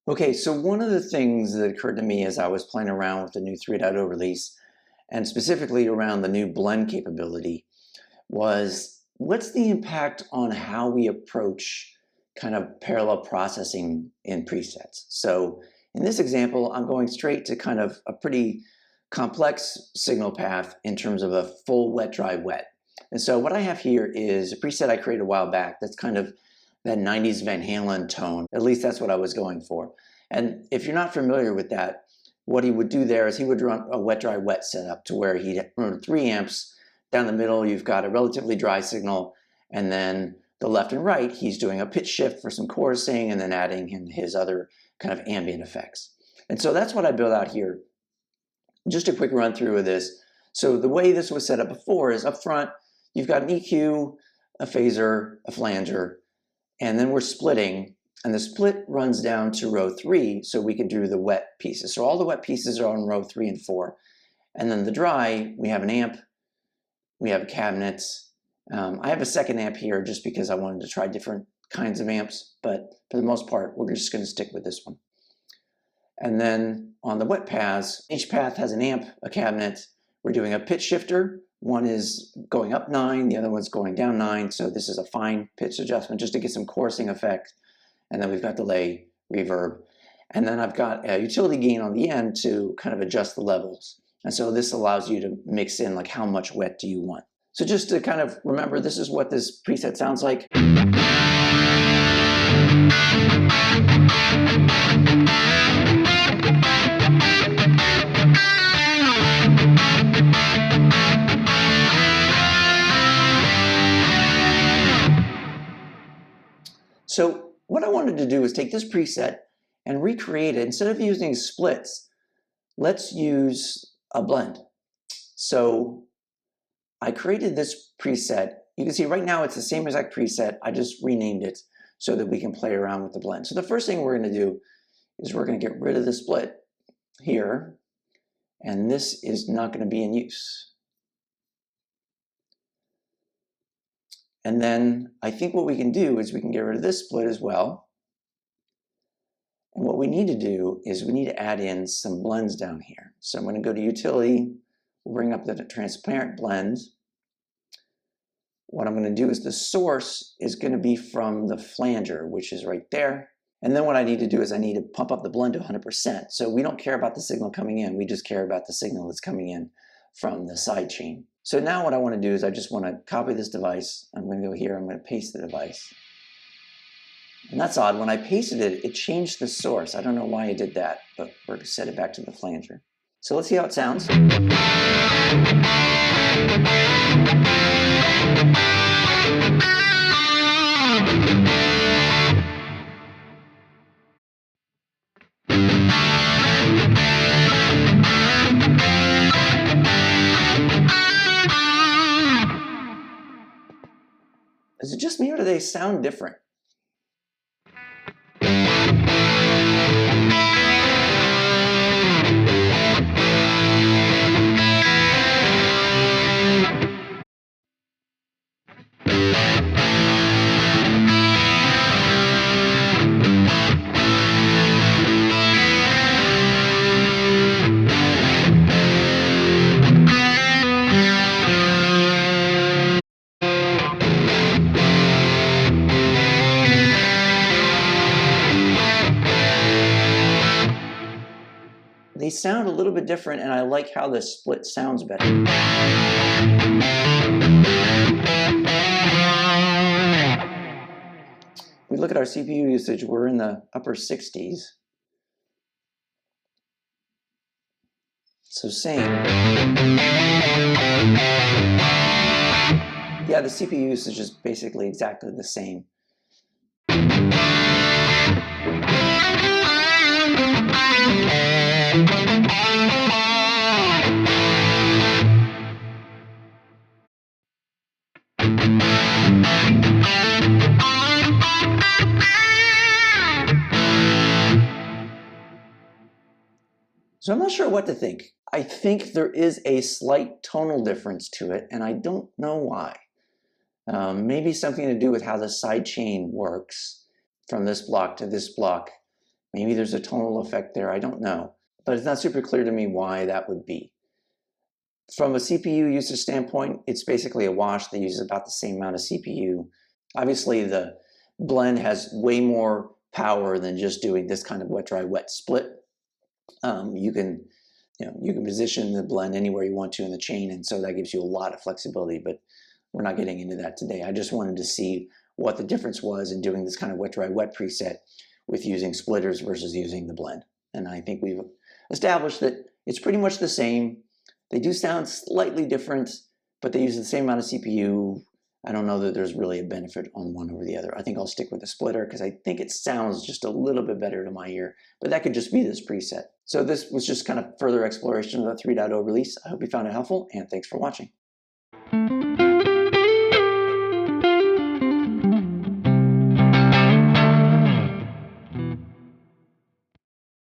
Okay, so one of the things that occurred to me as I was playing around with the new 3.0 release, and specifically around the new blend capability, was what's the impact on how we approach kind of parallel processing in presets? So in this example, I'm going straight to kind of a pretty complex signal path in terms of a full wet, dry, wet. And so what I have here is a preset I created a while back that's kind of that 90s Van Halen tone. At least that's what I was going for. And if you're not familiar with that, what he would do there is he would run a wet, dry, wet setup to where he'd run 3 amps. Down the middle, you've got a relatively dry signal, and then the left and right, he's doing a pitch shift for some chorusing and then adding in his other kind of ambient effects. And so that's what I built out here. Just a quick run through of this. So the way this was set up before is up front, you've got an EQ, a phaser, a flanger, and then we're splitting, and the split runs down to row 3 so we can do the wet pieces. So all the wet pieces are on row 3 and 4. And then the dry, we have an amp, we have a cabinet. I have a second amp here just because I wanted to try different kinds of amps, but for the most part, we're just going to stick with this one. And then on the wet paths, each path has an amp, a cabinet. We're doing a pitch shifter. One is going up 9, the other one's going down 9. So this is a fine pitch adjustment just to get some chorusing effect. And then we've got delay, reverb. And then I've got a utility gain on the end to kind of adjust the levels. And so this allows you to mix in like how much wet do you want. So just to kind of remember, this is what this preset sounds like. So what I wanted to do is take this preset and recreate it. Instead of using splits, let's use a blend. So I created this preset. You can see right now it's the same exact preset. I just renamed it so that we can play around with the blend. So the first thing we're going to do is we're going to get rid of the split here, and this is not going to be in use. And then I think what we can do is we can get rid of this split as well. And what we need to do is we need to add in some blends down here. So I'm going to go to Utility, we'll bring up the transparent blend. What I'm going to do is the source is going to be from the flanger, which is right there. And then what I need to do is I need to pump up the blend to 100%. So we don't care about the signal coming in, we just care about the signal that's coming in from the side chain. So now what I want to do is I just want to copy this device. I'm going to go here, I'm going to paste the device. And that's odd, when I pasted it, it changed the source. I don't know why it did that, but we're going to set it back to the flanger. So let's see how it sounds. Is it just me or do they sound different? They sound a little bit different, and I like how the split sounds better. We look at our CPU usage, we're in the upper 60s. So same. Yeah, the CPU usage is basically exactly the same. So I'm not sure what to think. I think there is a slight tonal difference to it, and I don't know why. Maybe something to do with how the sidechain works from this block to this block. Maybe there's a tonal effect there, I don't know. But it's not super clear to me why that would be. From a CPU usage standpoint, it's basically a wash that uses about the same amount of CPU. Obviously, the blend has way more power than just doing this kind of wet, dry, wet split. You can position the blend anywhere you want to in the chain, and so that gives you a lot of flexibility, but we're not getting into that today. I just wanted to see what the difference was in doing this kind of wet, dry, wet preset with using splitters versus using the blend. And I think we've established that it's pretty much the same. They do sound slightly different, but they use the same amount of CPU. I don't know that there's really a benefit on one over the other. I think I'll stick with the splitter because I think it sounds just a little bit better to my ear, but that could just be this preset. So this was just kind of further exploration of the 3.0 release. I hope you found it helpful, and thanks for watching.